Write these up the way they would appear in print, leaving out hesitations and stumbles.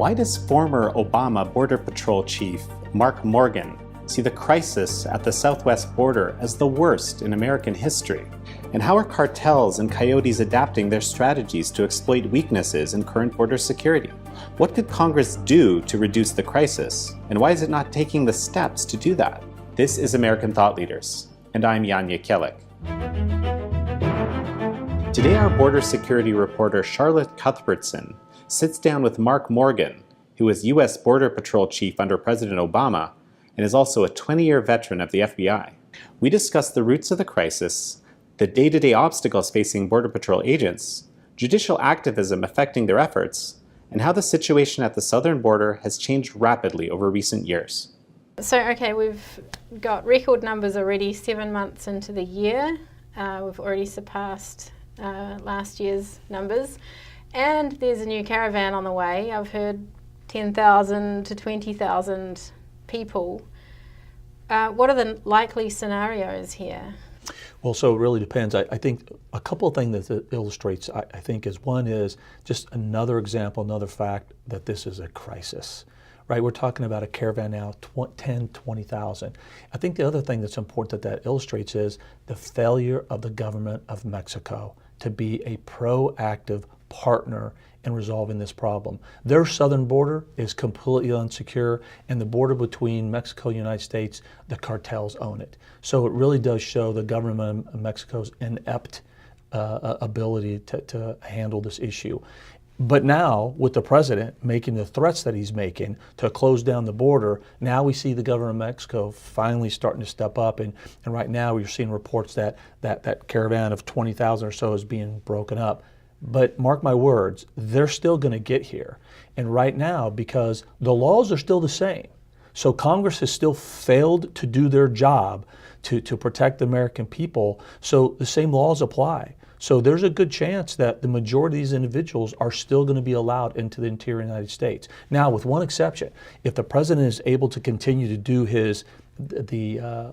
Why does former Obama Border Patrol Chief Mark Morgan see the crisis at the southwest border as the worst in American history? And how are cartels and coyotes adapting their strategies to exploit weaknesses in current border security? What could Congress do to reduce the crisis? And why is it not taking the steps to do that? This is American Thought Leaders, and I'm Jan Jekielek. Today, our border security reporter Charlotte Cuthbertson sits down with Mark Morgan, who was U.S. Border Patrol Chief under President Obama and is also a 20-year veteran of the FBI. We discuss the roots of the crisis, the day-to-day obstacles facing Border Patrol agents, judicial activism affecting their efforts, and how the situation at the southern border has changed rapidly over recent years. So, we've got record numbers already 7 months into the year. We've already surpassed last year's numbers. And there's a new caravan on the way. I've heard 10,000 to 20,000 people. What are the likely scenarios here? Well, so it really depends. I think a couple of things that it illustrates, I think, is one is just another example, another fact that this is a crisis, right? We're talking about a caravan now, 10, 20,000. I think the other thing that's important that illustrates is the failure of the government of Mexico to be a proactive partner in resolving this problem. Their southern border is completely unsecure, and the border between Mexico and the United States, the cartels own it. So it really does show the government of Mexico's inept ability to handle this issue. But now, with the president making the threats that he's making to close down the border, now we see the government of Mexico finally starting to step up. And right now, you're seeing reports that caravan of 20,000 or so is being broken up. But mark my words, they're still going to get here. And right now, because the laws are still the same, so Congress has still failed to do their job to protect the American people, so the same laws apply. So there's a good chance that the majority of these individuals are still going to be allowed into the interior United States. Now, with one exception, if the president is able to continue to do the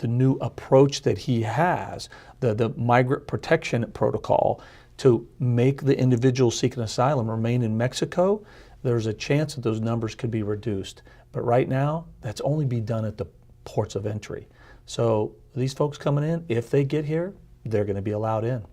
new approach that he has, the migrant protection protocol, to make the individuals seeking asylum remain in Mexico, there's a chance that those numbers could be reduced. But right now, that's only be done at the ports of entry. So these folks coming in, if they get here, they're going to be allowed in.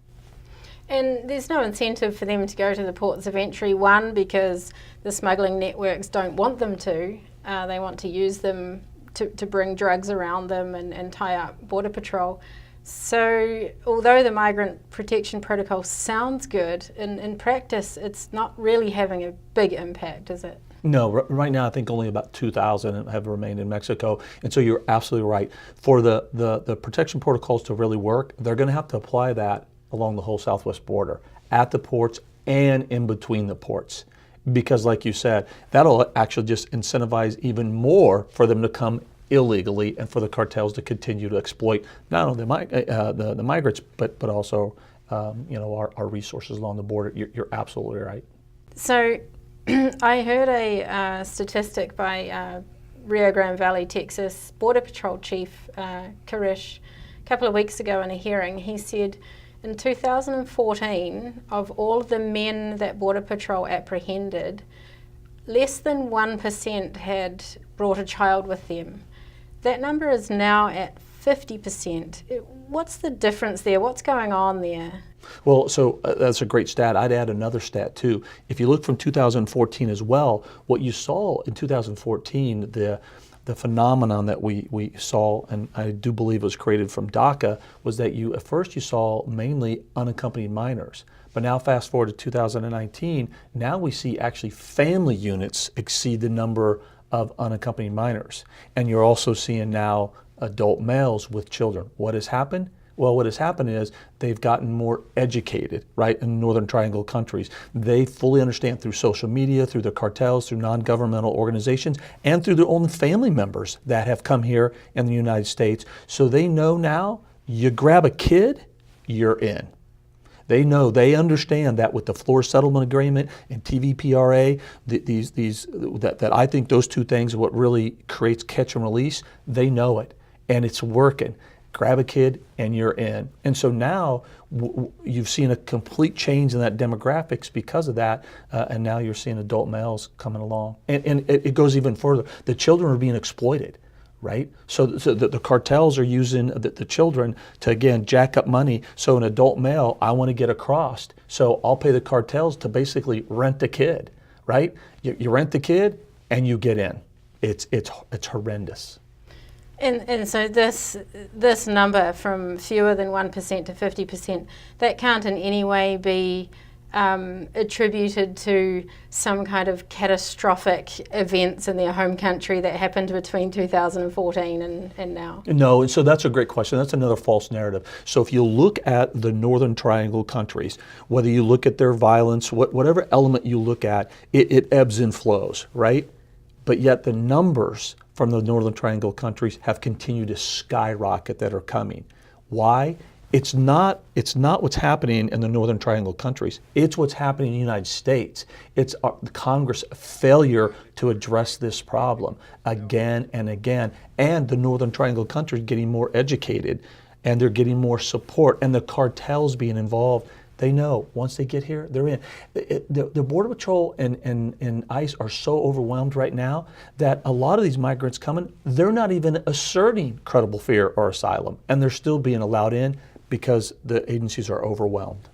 And there's no incentive for them to go to the ports of entry, one, because the smuggling networks don't want them to. They want to use them to bring drugs around them and tie up Border Patrol. So although the migrant protection protocol sounds good, in practice it's not really having a big impact, is it? No, right now I think only about 2,000 have remained in Mexico. And so you're absolutely right. For the protection protocols to really work, they're going to have to apply that along the whole southwest border, at the ports and in between the ports. Because like you said, that'll actually just incentivize even more for them to come illegally and for the cartels to continue to exploit not only the migrants, but also our resources along the border. You're absolutely right. So I heard a statistic by Rio Grande Valley, Texas Border Patrol Chief Karish a couple of weeks ago in a hearing. He said in 2014, of all of the men that Border Patrol apprehended, less than 1% had brought a child with them. That number is now at 50%. What's the difference there? What's going on there? Well, so that's a great stat. I'd add another stat too. If you look from 2014 as well, what you saw in 2014, the phenomenon that we saw, and I do believe was created from DACA, was that at first you saw mainly unaccompanied minors. But now fast forward to 2019, now we see actually family units exceed the number of unaccompanied minors. And you're also seeing now adult males with children. What has happened? Well, what has happened is they've gotten more educated, right, in Northern Triangle countries. They fully understand through social media, through the cartels, through non-governmental organizations, and through their own family members that have come here in the United States. So they know now, you grab a kid, you're in. They know, they understand that with the floor settlement agreement and TVPRA, that I think those two things are what really creates catch and release. They know it, and it's working. grab a kid, and you're in. And so now you've seen a complete change in that demographics because of that, and now you're seeing adult males coming along. And it goes even further. The children are being exploited, right? So the cartels are using the children to, again, jack up money. So an adult male, I want to get across, so I'll pay the cartels to basically rent the kid, right? You rent the kid, and you get in. It's horrendous. And so this number from fewer than 1% to 50%, that can't in any way be attributed to some kind of catastrophic events in their home country that happened between 2014 and now? No, and so that's a great question. That's another false narrative. So if you look at the Northern Triangle countries, whether you look at their violence, whatever element you look at, it ebbs and flows, right? But yet the numbers from the Northern Triangle countries have continued to skyrocket that are coming. Why? It's not what's happening in the Northern Triangle countries. It's what's happening in the United States. It's the Congress failure to address this problem again and again. And the Northern Triangle countries getting more educated, and they're getting more support, and the cartels being involved. They know once they get here, they're in. The Border Patrol and ICE are so overwhelmed right now that a lot of these migrants coming, they're not even asserting credible fear or asylum, and they're still being allowed in because the agencies are overwhelmed.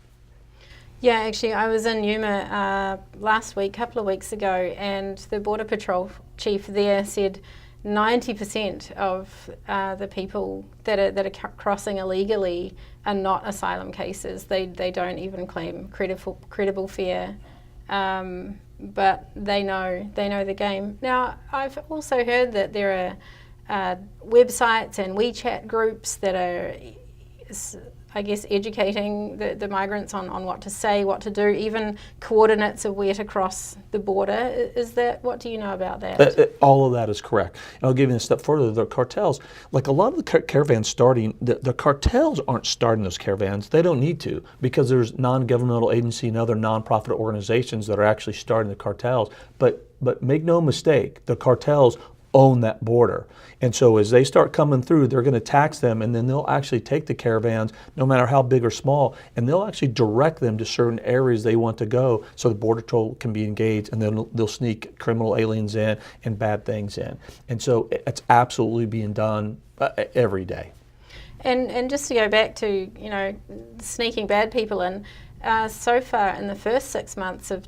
Yeah, actually, I was in Yuma last week, a couple of weeks ago, and the Border Patrol chief there said 90% of the people that are crossing illegally are not asylum cases. They don't even claim credible fear, but they know the game. Now, I've also heard that there are websites and WeChat groups that are, I guess, educating the migrants on what to say, what to do, even coordinates of where to cross the border. What do you know about that? All of that is correct. And I'll give you a step further. The cartels, like a lot of the caravans starting, the cartels aren't starting those caravans. They don't need to, because there's non-governmental agency and other non-profit organizations that are actually starting the cartels. But make no mistake, the cartels own that border. And so as they start coming through, they're going to tax them, and then they'll actually take the caravans, no matter how big or small, and they'll actually direct them to certain areas they want to go so the Border Patrol can be engaged, and then they'll sneak criminal aliens in and bad things in. And so it's absolutely being done every day. And just to go back to, sneaking bad people in, so far in the first 6 months of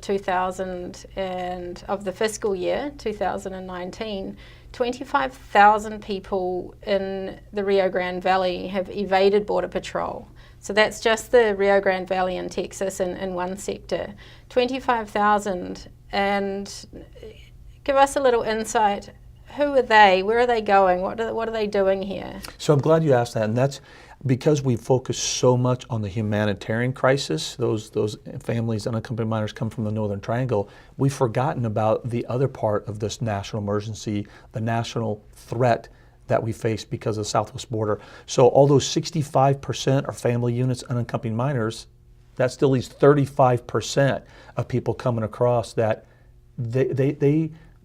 of the fiscal year 2019, 25,000 people in the Rio Grande Valley have evaded Border Patrol. So that's just the Rio Grande Valley in Texas in one sector. 25,000. And give us a little insight. Who are they? Where are they going? What are they doing here? So I'm glad you asked that, and that's because we focus so much on the humanitarian crisis. Those families, unaccompanied minors, come from the Northern Triangle. We've forgotten about the other part of this national emergency, the national threat that we face because of the southwest border. So although 65% are family units, unaccompanied minors, that still leaves 35% of people coming across that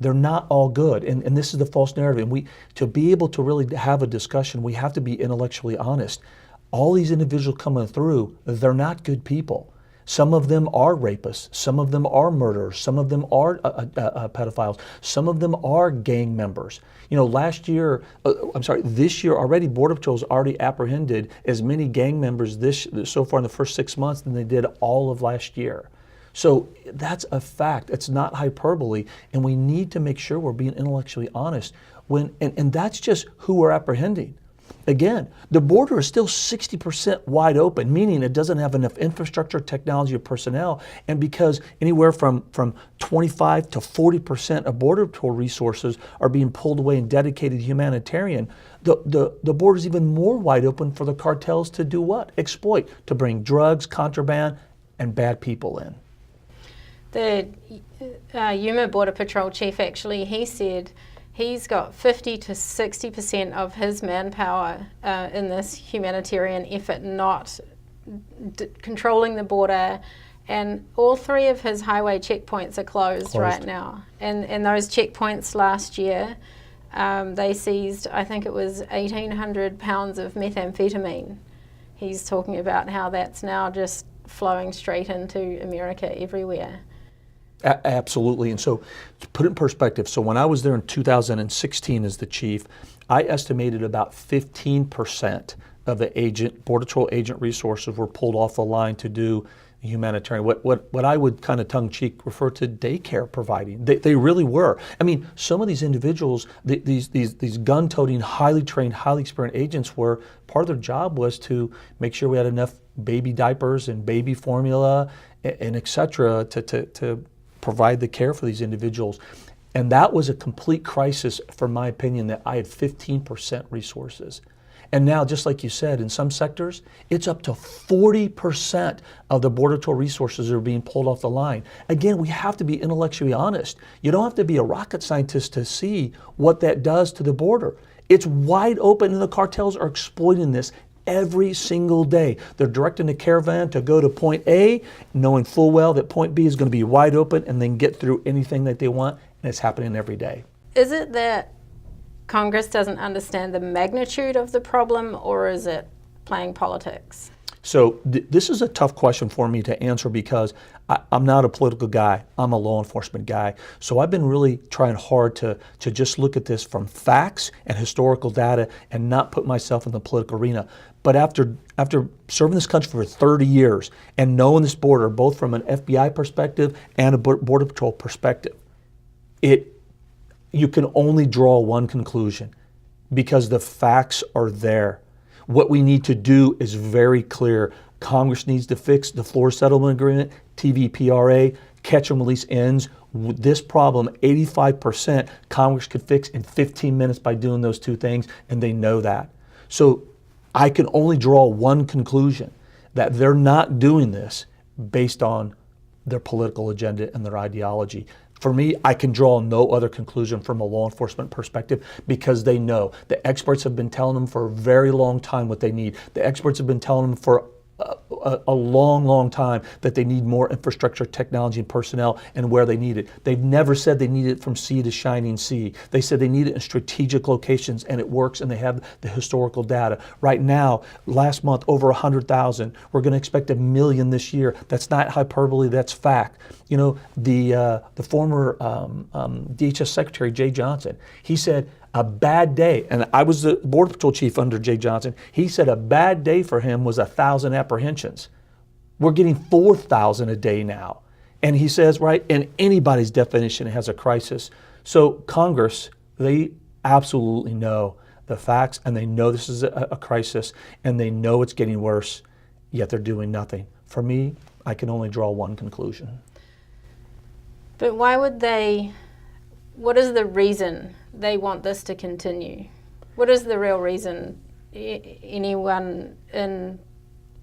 they're not all good, and this is the false narrative. And to be able to really have a discussion, we have to be intellectually honest. All these individuals coming through, they're not good people. Some of them are rapists. Some of them are murderers. Some of them are pedophiles. Some of them are gang members. This year already, Border Patrol's already apprehended as many gang members so far in the first 6 months than they did all of last year. So that's a fact. It's not hyperbole, and we need to make sure we're being intellectually honest. And that's just who we're apprehending. Again, the border is still 60% wide open, meaning it doesn't have enough infrastructure, technology, or personnel. And because anywhere from 25 to 40% of Border Patrol resources are being pulled away and dedicated to humanitarian, the border is even more wide open for the cartels to do what? Exploit, to bring drugs, contraband, and bad people in. The Yuma Border Patrol chief, actually, he said he's got 50 to 60% of his manpower in this humanitarian effort not controlling the border, and all 3 of his highway checkpoints are closed right now. And those checkpoints last year they seized, I think it was 1,800 pounds of methamphetamine. He's talking about how that's now just flowing straight into America everywhere. Absolutely. And so to put it in perspective, so when I was there in 2016 as the chief, I estimated about 15% of the Border Patrol agent resources were pulled off the line to do humanitarian, what I would kind of tongue-cheek refer to daycare providing. They really were. I mean, some of these individuals, these gun-toting, highly trained, highly experienced agents were, part of their job was to make sure we had enough baby diapers and baby formula and et cetera to provide the care for these individuals. And that was a complete crisis, from my opinion, that I had 15% resources. And now, just like you said, in some sectors, it's up to 40% of the Border Patrol resources are being pulled off the line. Again, we have to be intellectually honest. You don't have to be a rocket scientist to see what that does to the border. It's wide open, and the cartels are exploiting this every single day. They're directing the caravan to go to point A, knowing full well that point B is going to be wide open and then get through anything that they want, and it's happening every day. Is it that Congress doesn't understand the magnitude of the problem, or is it playing politics? So this is a tough question for me to answer because I'm not a political guy. I'm a law enforcement guy. So I've been really trying hard to just look at this from facts and historical data and not put myself in the political arena. But after serving this country for 30 years and knowing this border, both from an FBI perspective and a Border Patrol perspective, you can only draw one conclusion because the facts are there. What we need to do is very clear. Congress needs to fix the Florida Settlement Agreement, TVPRA, catch and release ends. This problem, 85%, Congress could fix in 15 minutes by doing those two things, and they know that. So I can only draw one conclusion, that they're not doing this based on their political agenda and their ideology. For me, I can draw no other conclusion from a law enforcement perspective because they know. The experts have been telling them for a very long time what they need. The experts have been telling them for a long, long time that they need more infrastructure, technology, and personnel and where they need it. They've never said they need it from sea to shining sea. They said they need it in strategic locations, and it works, and they have the historical data. Right now, last month, over 100,000. We're going to expect 1 million this year. That's not hyperbole, that's fact. You know, the former DHS Secretary, Jay Johnson, he said, a bad day, and I was the Border Patrol chief under Jay Johnson, he said a bad day for him was 1,000 apprehensions. We're getting 4,000 a day now. And he says, right, in anybody's definition, it has a crisis. So Congress, they absolutely know the facts, and they know this is a crisis, and they know it's getting worse, yet they're doing nothing. For me, I can only draw one conclusion. But why would they, what is the reason they want this to continue? What is the real reason anyone in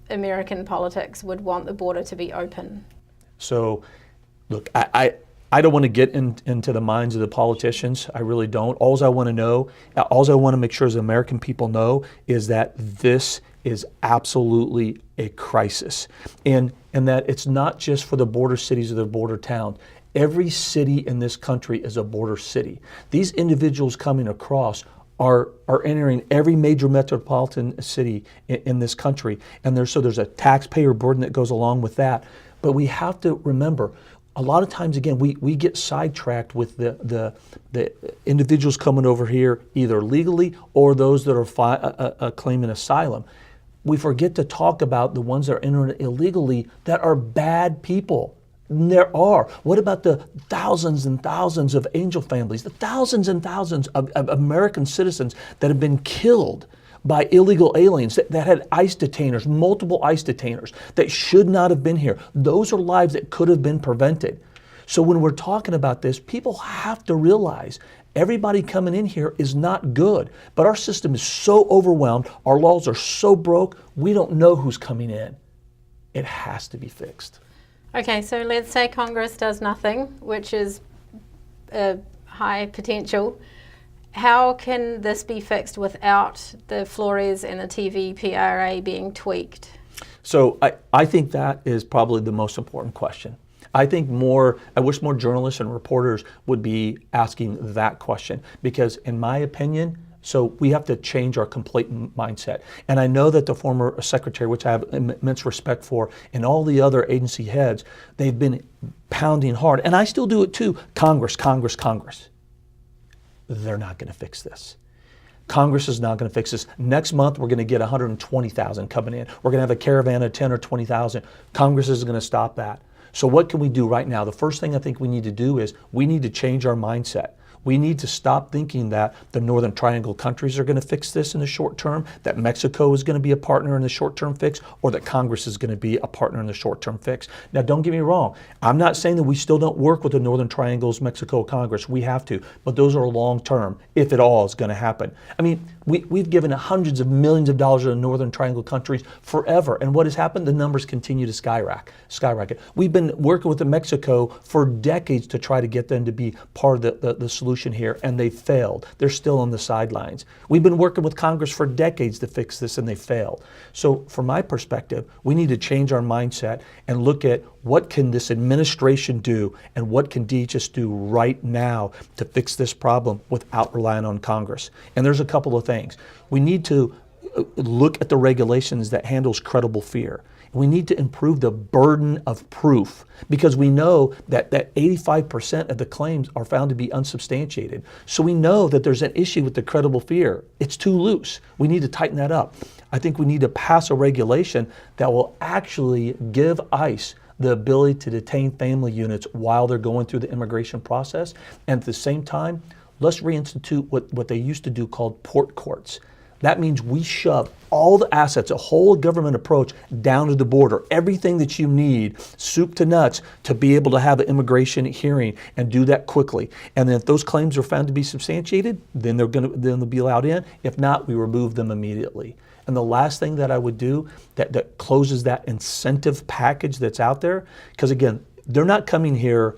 American politics would want the border to be open? So, look, I don't want to get into the minds of the politicians. I really don't. All I want to make sure as American people know is that this is absolutely a crisis. And that it's not just for the border cities or the border towns. Every city in this country is a border city. These individuals coming across are entering every major metropolitan city in this country. And there's a taxpayer burden that goes along with that. But we have to remember, a lot of times, again, we get sidetracked with the individuals coming over here either legally or those that are claiming asylum. We forget to talk about the ones that are entering illegally that are bad people. There are. What about the thousands and thousands of angel families, the thousands and thousands of American citizens that have been killed by illegal aliens that had ICE detainers, multiple ICE detainers, that should not have been here? Those are lives that could have been prevented. So when we're talking about this, people have to realize everybody coming in here is not good, but our system is so overwhelmed, our laws are so broke, we don't know who's coming in. It has to be fixed. Okay, so let's say Congress does nothing, which is a high potential. How can this be fixed without the Flores and the TVPRA being tweaked? So I think that is probably the most important question. I wish more journalists and reporters would be asking that question, because in my opinion, so we have to change our complete mindset. And I know that the former secretary, which I have immense respect for, and all the other agency heads, they've been pounding hard, and I still do it too. Congress. They're not going to fix this. Congress is not going to fix this. Next month, we're going to get 120,000 coming in. We're going to have a caravan of 10 or 20,000. Congress isn't going to stop that. So what can we do right now? The first thing I think we need to do is we need to change our mindset. We need to stop thinking that the Northern Triangle countries are going to fix this in the short term, that Mexico is going to be a partner in the short-term fix, or that Congress is going to be a partner in the short-term fix. Now, don't get me wrong. I'm not saying that we still don't work with the Northern Triangle's Mexico Congress. We have to, but those are long-term, if at all is going to happen. I mean, we've given hundreds of millions of dollars to the Northern Triangle countries forever, and what has happened? The numbers continue to skyrocket. We've been working with Mexico for decades to try to get them to be part of the solution here, and they failed. They're still on the sidelines. We've been working with Congress for decades to fix this, and they failed. So from my perspective, we need to change our mindset and look at what can this administration do and what can DHS do right now to fix this problem without relying on Congress. And there's a couple of things. We need to look at the regulations that handles credible fear. We need to improve the burden of proof, because we know that 85% of the claims are found to be unsubstantiated. So we know that there's an issue with the credible fear. It's too loose. We need to tighten that up. I think we need to pass a regulation that will actually give ICE the ability to detain family units while they're going through the immigration process. And at the same time, let's reinstitute what they used to do called port courts. That means we shove all the assets, a whole government approach down to the border, everything that you need, soup to nuts, to be able to have an immigration hearing and do that quickly. And then if those claims are found to be substantiated, then they'll be allowed in. If not, we remove them immediately. And the last thing that I would do that closes that incentive package that's out there, because again, they're not coming here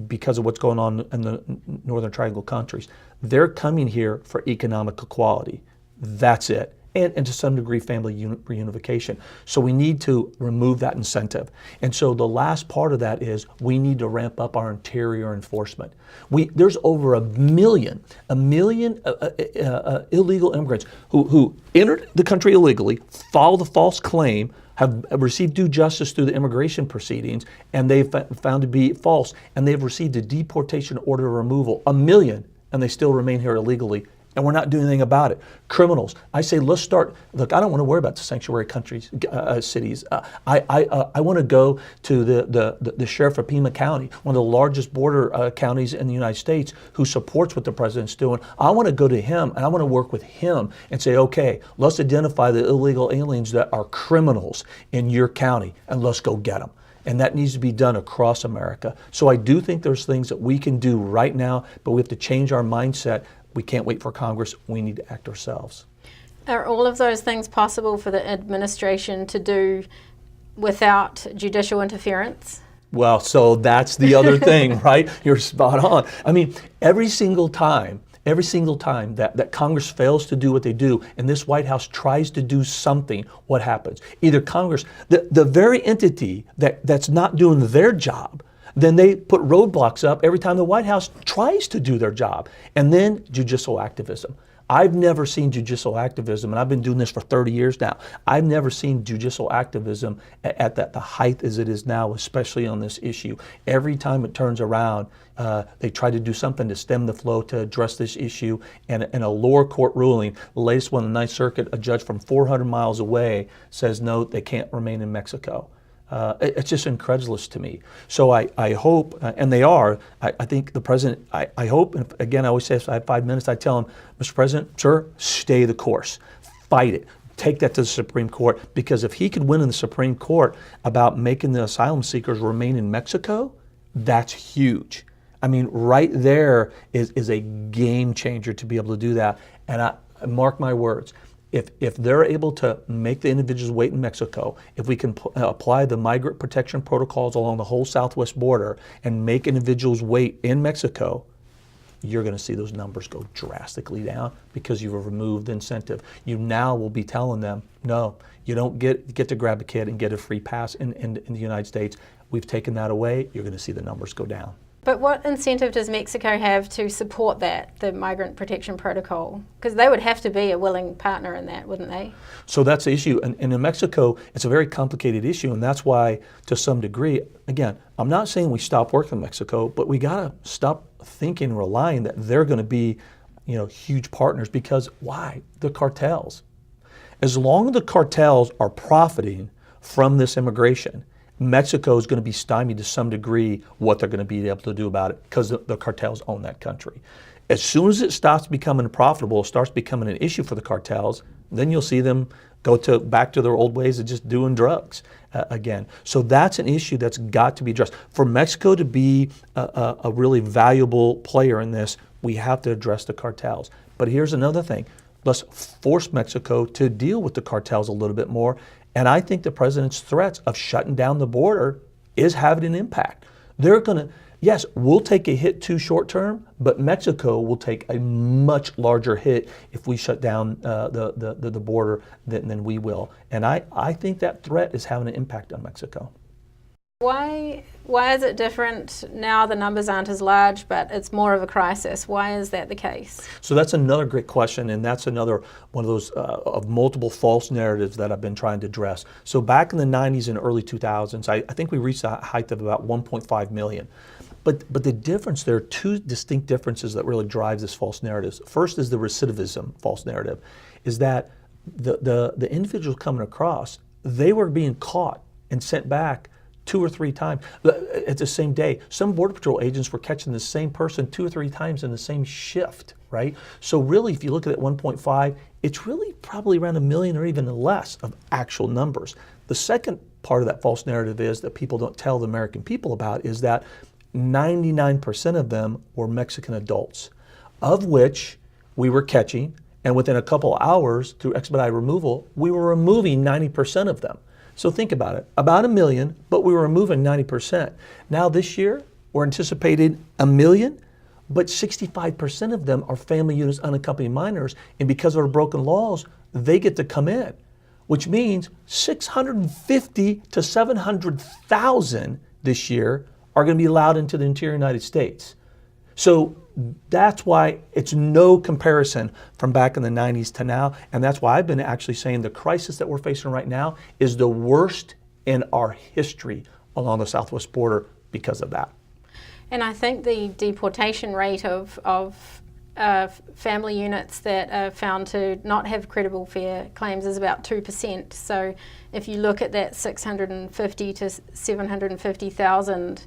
because of what's going on in the Northern Triangle countries. They're coming here for economic equality. That's it. And to some degree, family reunification. So we need to remove that incentive. And so the last part of that is we need to ramp up our interior enforcement. There's over a million illegal immigrants who entered the country illegally, filed a false claim, have received due justice through the immigration proceedings, and they've found to be false, and they've received a deportation order of removal, 1 million, and they still remain here illegally. And we're not doing anything about it. Criminals, I say let's start. Look, I don't want to worry about the sanctuary countries, cities. I want to go to the sheriff of Pima County, one of the largest border counties in the United States, who supports what the president's doing. I want to go to him and I want to work with him and say, okay, let's identify the illegal aliens that are criminals in your county and let's go get them. And that needs to be done across America. So I do think there's things that we can do right now, but we have to change our mindset. We can't wait for Congress. We need to act ourselves. Are all of those things possible for the administration to do without judicial interference? Well, so that's the other thing, right? You're spot on. I mean, every single time that Congress fails to do what they do and this White House tries to do something, what happens? Either Congress, the very entity that's not doing their job, then they put roadblocks up every time the White House tries to do their job. And then judicial activism. I've never seen judicial activism, and I've been doing this for 30 years now. I've never seen judicial activism at the height as it is now, especially on this issue. Every time it turns around, they try to do something to stem the flow to address this issue. And in a lower court ruling, the latest one in the Ninth Circuit, a judge from 400 miles away says, no, they can't remain in Mexico. It's just incredulous to me. So I hope, and they are, I think the president, I hope, and again, I always say if I have 5 minutes, I tell him, Mr. President, sir, stay the course, fight it. Take that to the Supreme Court, because if he could win in the Supreme Court about making the asylum seekers remain in Mexico, that's huge. I mean, right there is a game changer to be able to do that. And I mark my words, if they're able to make the individuals wait in Mexico, if we can apply the migrant protection protocols along the whole southwest border and make individuals wait in Mexico, you're going to see those numbers go drastically down because you've removed the incentive. You now will be telling them, no, you don't get to grab a kid and get a free pass in the United States. we've taken that away, you're going to see the numbers go down. But what incentive does Mexico have to support that, the Migrant Protection Protocol? Because they would have to be a willing partner in that, wouldn't they? So that's the issue. And in Mexico, it's a very complicated issue, and that's why, to some degree, again, I'm not saying we stop working in Mexico, but we got to stop thinking and relying that they're going to be, huge partners, because why? The cartels. As long as the cartels are profiting from this immigration, Mexico is going to be stymied to some degree what they're going to be able to do about it, because the cartels own that country. As soon as it stops becoming profitable, starts becoming an issue for the cartels, then you'll see them go back to their old ways of just doing drugs again. So that's an issue that's got to be addressed. For Mexico to be a really valuable player in this, we have to address the cartels. But here's another thing. Let's force Mexico to deal with the cartels a little bit more. And I think the president's threats of shutting down the border is having an impact. They're going to, yes, we'll take a hit too short term, but Mexico will take a much larger hit if we shut down the border than we will. And I think that threat is having an impact on Mexico. Why is it different now? The numbers aren't as large, but it's more of a crisis. Why is that the case? So that's another great question, and that's another one of those of multiple false narratives that I've been trying to address. So back in the 90s and early 2000s, I think we reached a height of about 1.5 million. But the difference, there are two distinct differences that really drive this false narrative. First is the recidivism false narrative, is that the individuals coming across, they were being caught and sent back 2 or 3 times at the same day. Some Border Patrol agents were catching the same person 2 or 3 times in the same shift, right? So really, if you look at that 1.5, it's really probably around 1 million or even less of actual numbers. The second part of that false narrative is that people don't tell the American people about is that 99% of them were Mexican adults, of which we were catching, and within a couple hours, through expedited removal, we were removing 90% of them. So think about it, about 1 million, but we were removing 90%. Now this year, we're anticipating 1 million, but 65% of them are family units, unaccompanied minors, and because of our broken laws, they get to come in, which means 650 to 700,000 this year are going to be allowed into the interior United States. So that's why it's no comparison from back in the 90s to now. And that's why I've been actually saying the crisis that we're facing right now is the worst in our history along the southwest border because of that. And I think the deportation rate of family units that are found to not have credible fear claims is about 2%. So if you look at that 650 to 750,000,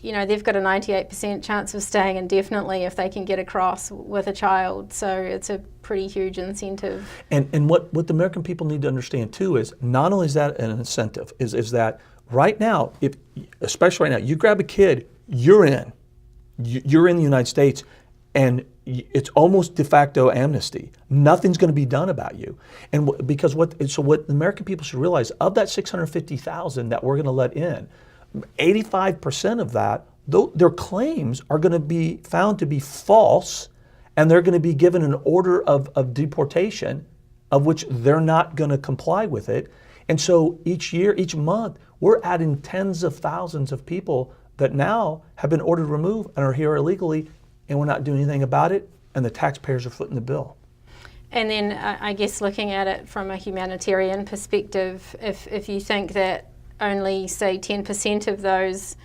they've got a 98% chance of staying indefinitely if they can get across with a child. So it's a pretty huge incentive. And what the American people need to understand too is not only is that an incentive, is that right now, especially right now, you grab a kid, you're in the United States, and it's almost de facto amnesty. Nothing's going to be done about you. And because what the American people should realize, of that 650,000 that we're going to let in, 85% of that, their claims are going to be found to be false, and they're going to be given an order of deportation, of which they're not going to comply with it. And so each year, each month, we're adding tens of thousands of people that now have been ordered removed and are here illegally, and we're not doing anything about it, and the taxpayers are footing the bill. And then I guess looking at it from a humanitarian perspective, if you think that only, say, 10% of those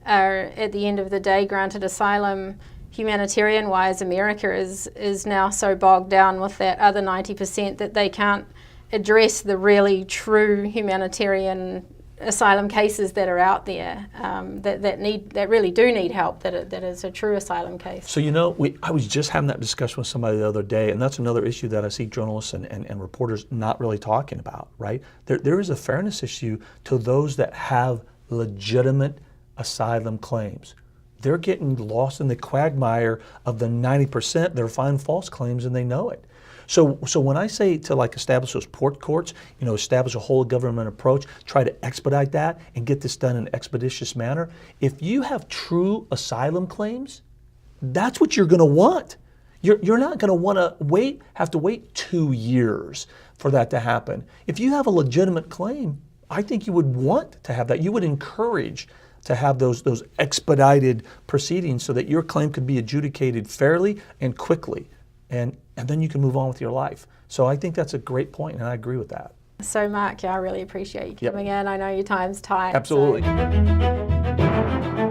are, at the end of the day, granted asylum, humanitarian-wise, America is now so bogged down with that other 90% that they can't address the really true humanitarian asylum cases that are out there that really do need help, that is a true asylum case. So I was just having that discussion with somebody the other day, and that's another issue that I see journalists and reporters not really talking about, right? There is a fairness issue to those that have legitimate asylum claims. They're getting lost in the quagmire of the 90% that are filing false claims, and they know it. So when I say to establish those port courts, establish a whole government approach, try to expedite that and get this done in an expeditious manner, if you have true asylum claims, that's what you're going to want. You're not going to want to have to wait 2 years for that to happen. If you have a legitimate claim, I think you would want to have that. You would encourage to have those expedited proceedings so that your claim could be adjudicated fairly and quickly, and then you can move on with your life. So I think that's a great point, and I agree with that. So Mark, I really appreciate you coming in. I know your time's tight. Absolutely. So.